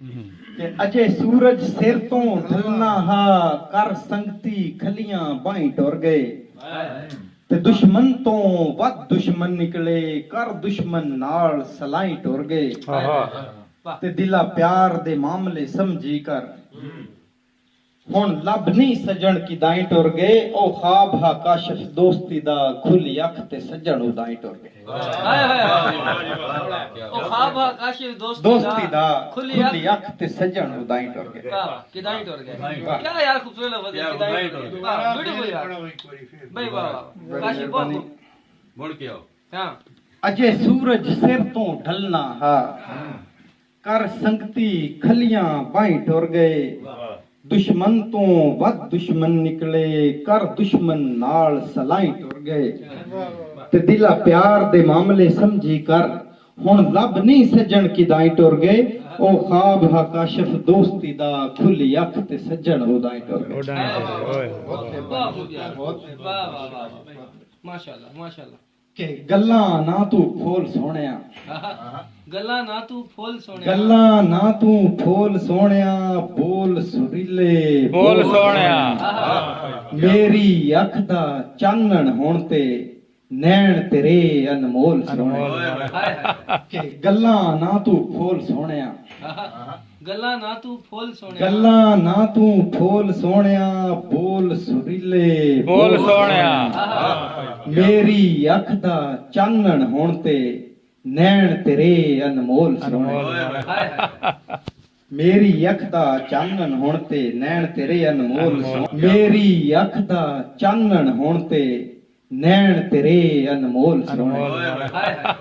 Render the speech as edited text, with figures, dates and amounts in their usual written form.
ਕਿ ਅਜੇ ਸੂਰਜ ਸਿਰ ਤੋਂ ਢਲਣਾ ਹਾ ਕਰ ਸੰਗਤੀ ਖਲੀਆਂ ਬਾਹੀਂ ਟੁਰ ਗਏ ਤੇ ਦੁਸ਼ਮਣ ਤੋਂ ਵੱਧ ਦੁਸ਼ਮਣ ਨਿਕਲੇ ਕਰ ਦੁਸ਼ਮਣ ਨਾਲ ਸਲਾਈ ਟੁਰ ਗਏ ਤੇ ਦਿਲਾ ਪਿਆਰ ਦੇ ਮਾਮਲੇ ਸਮਝੀ ਕਰ ਹੁਣ ਲੱਭ ਨਹੀਂ ਸੱਜਣ ਕੀ ਦਾਈ ਟੁਰ ਗਏ ਉਹ ਖਾਬ ਹਾ ਕਾਸ਼ਫ ਦੋਸਤੀ ਦਾ ਖੁੱਲੀ ਅੱਖ ਤੇ ਸੱਜਣ ਉਦਾਈ ਟੁਰ ਗਏ ਉਹ ਖਾਬ ਹਾ ਕਾਸ਼ਫ ਦੋਸਤੀ ਦਾ ਖੁੱਲੀ ਅੱਖ ਤੇ ਸੱਜਣ ਉਦਾਈ ਟੁਰ ਗਏ ਕਿਦਾਈ ਟੁਰ ਗਏ क्या यार खूबसूरत लफ्ज है किदाई टुर गए ब्यूटीफुल यार भाई वाह काशिफ बहुत मुड़ के आओ हां ਅਜੇ ਸੂਰਜ ਸਿਰ ਤੋਂ ਢਲਣਾ ਹਾ ਕਰ ਸੰਗਤੀ ਖਲੀਆਂ ਬਾਹੀਂ ਟੁਰ ਗਏ ਦੁਸ਼ਮਣ ਤੋਂ ਵੱਧ ਦੁਸ਼ਮਣ ਨਿਕਲੇ ਕਰ ਦੁਸ਼ਮਣ ਨਾਲ ਸਲਾਈ ਟੁਰ ਗਏ ਤੇ ਦਿਲਾ ਪਿਆਰ ਦੇ ਮਾਮਲੇ ਸਮਝੀ ਕਰ ਹੁਣ ਲੱਭ ਨਹੀਂ ਸੱਜਣ ਕੀ ਦਾਈ ਟੁਰ ਗਏ ਉਹ ਖਾਬ ਹਾ ਕਾਸ਼ਫ ਦੋਸਤੀ ਦਾ ਖੁੱਲੀ ਅੱਖ ਤੇ ਸੱਜਣ ਉਦਾਈ ਟੁਰ ਗਏ वाह वाह वाह माशाल्लाह माशाल्लाह ਕਿ ਗੱਲਾਂ ਨਾ ਤੂੰ ਖੋਲ ਸੋਹਣਿਆ ਗੱਲਾਂ ਨਾ ਤੂੰ ਫੁੱਲ ਸੋਹਣਿਆ ਗੱਲਾਂ ਨਾ ਤੂੰ ਫੋਲ ਸੋਹਣਿਆ ਬੋਲ ਸੁਰੀਲੇ ਬੋਲ ਸੋਹਣਿਆ ਮੇਰੀ ਅੱਖ ਦਾ ਚਾਨਣ ਹੁਣ ਤੇ ਨੈਣ ਤੇਰੇ ਅਨਮੋਲ ਸੋਹਣਿਆ ਕਿ ਗੱਲਾਂ ਨਾ ਤੂੰ ਫੋਲ ਸੋਹਣਿਆ ਗੱਲਾਂ ਨਾ ਤੂੰ ਫੁੱਲ ਸੋਹਣਿਆ ਗੱਲਾਂ ਨਾ ਤੂੰ ਫੋਲ ਸੋਹਣਿਆ ਬੋਲ ਸੁਰੀਲੇ ਬੋਲ ਸੋਹਣਿਆ ਮੇਰੀ ਅੱਖ ਦਾ ਚਾਨਣ ਹੁਣ ਤੇ ਨੈਣ ਤੇਰੇ ਅਨਮੋਲ ਸੋਹਣਿਆ ਮੇਰੀ ਅੱਖ ਦਾ ਚਾਨਣ ਹੁਣ ਤੇ ਨੈਣ ਤੇਰੇ ਅਨਮੋਲ ਮੇਰੀ ਅੱਖ ਦਾ ਚਾਨਣ ਹੁਣ ਤੇ ਨੈਣ ਤੇਰੇ ਅਨਮੋਲ ਸੋਹਣਿਆ